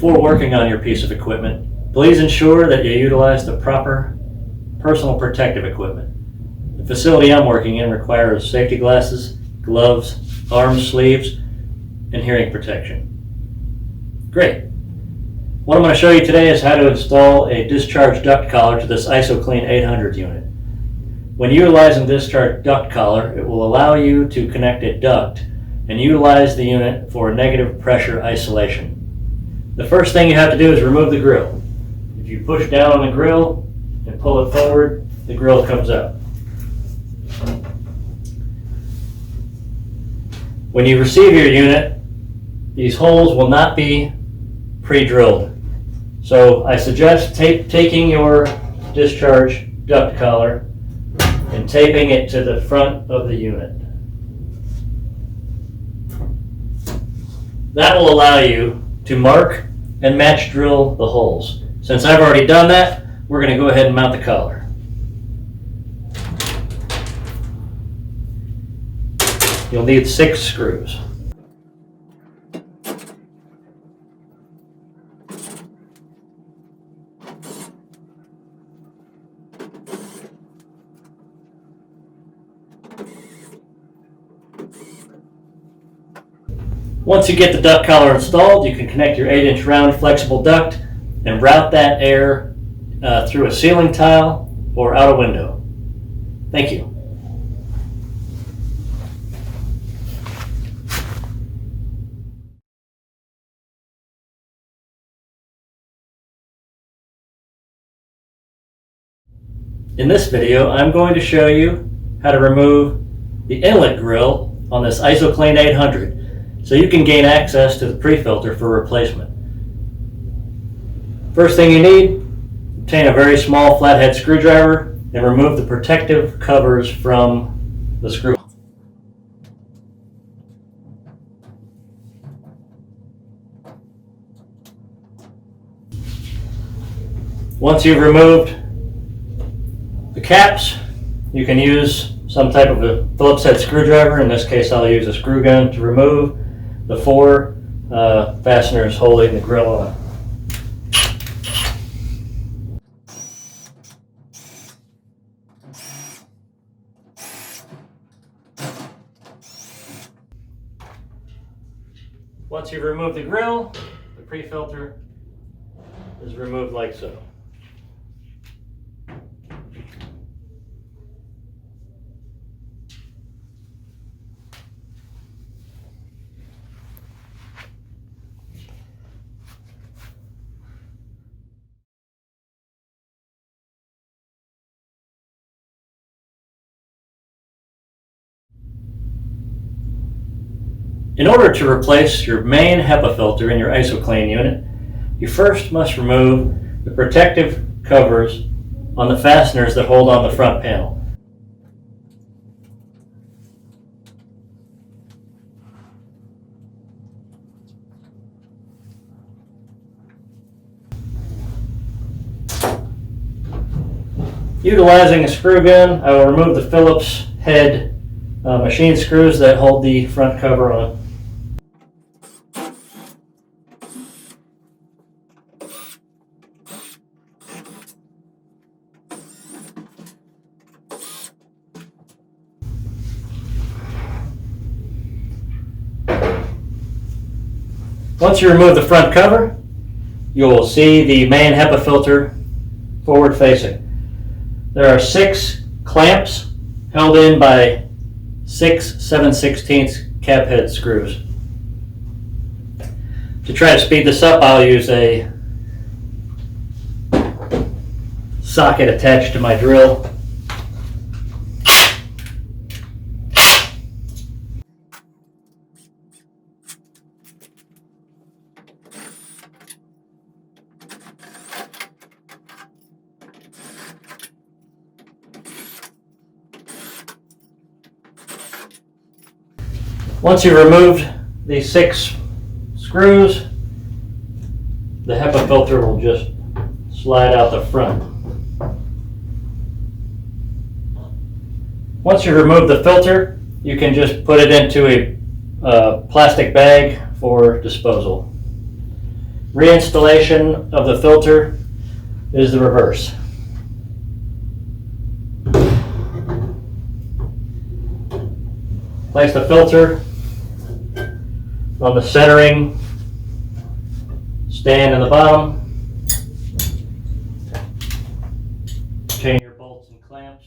Before working on your piece of equipment, please ensure that you utilize the proper personal protective equipment. The facility I'm working in requires safety glasses, gloves, arm sleeves, and hearing protection. Great. What I'm going to show you today is how to install a discharge duct collar to this IsoClean 800 unit. When utilizing discharge duct collar, it will allow you to connect a duct and utilize the unit for negative pressure isolation. The first thing you have to do is remove the grill. If you push down on the grill and pull it forward, the grill comes out. When you receive your unit, these holes will not be pre-drilled. So I suggest taking your discharge duct collar and taping it to the front of the unit. That will allow you to mark and match drill the holes. Since I've already done that, we're going to go ahead and mount the collar. You'll need 6 screws. Once you get the duct collar installed, you can connect your 8-inch round flexible duct and route that air through a ceiling tile or out a window. Thank you. In this video, I'm going to show you how to remove the inlet grill on this IsoClean 800 so you can gain access to the pre-filter for replacement. First thing you need, obtain a very small flathead screwdriver and remove the protective covers from the screw. Once you've removed the caps, you can use some type of a Phillips head screwdriver. In this case, I'll use a screw gun to remove the 4 fasteners holding the grill on. Once you've removed the grill, the pre-filter is removed like so. In order to replace your main HEPA filter in your IsoClean unit, you first must remove the protective covers on the fasteners that hold on the front panel. Utilizing a screw gun, I will remove the Phillips head machine screws that hold the front cover on. Once you remove the front cover, you will see the main HEPA filter forward facing. There are 6 clamps held in by 6 7/16 cap head screws. To try to speed this up, I'll use a socket attached to my drill. Once you've removed these 6 screws, the HEPA filter will just slide out the front. Once you remove the filter, you can just put it into a plastic bag for disposal. Reinstallation of the filter is the reverse. Place the filter on the centering stand in the bottom. Chain your bolts and clamps.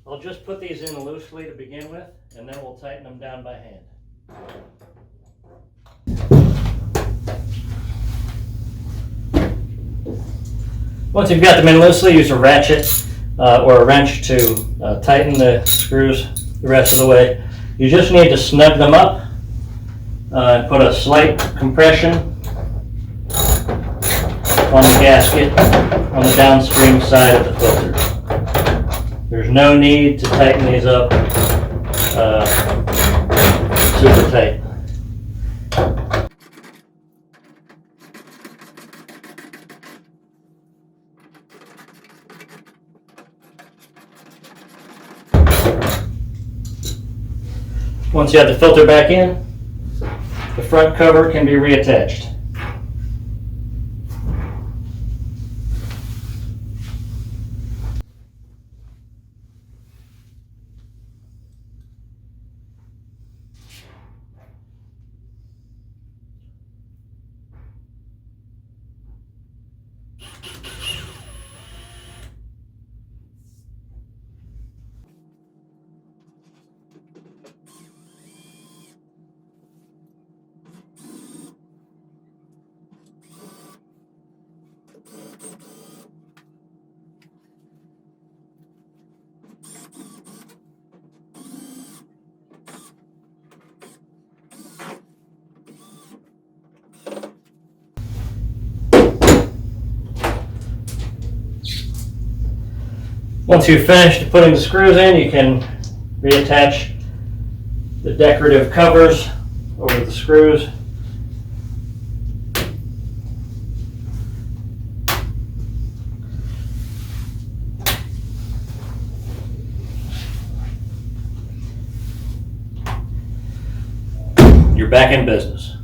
I'll just put these in loosely to begin with, and then we'll tighten them down by hand. Once you've got them in loosely, use a ratchet or a wrench to tighten the screws the rest of the way. You just need to snug them up and put a slight compression on the gasket on the downstream side of the filter. There's no need to tighten these up super tight. Once you have the filter back in, the front cover can be reattached. Once you've finished putting the screws in, you can reattach the decorative covers over the screws. You're back in business.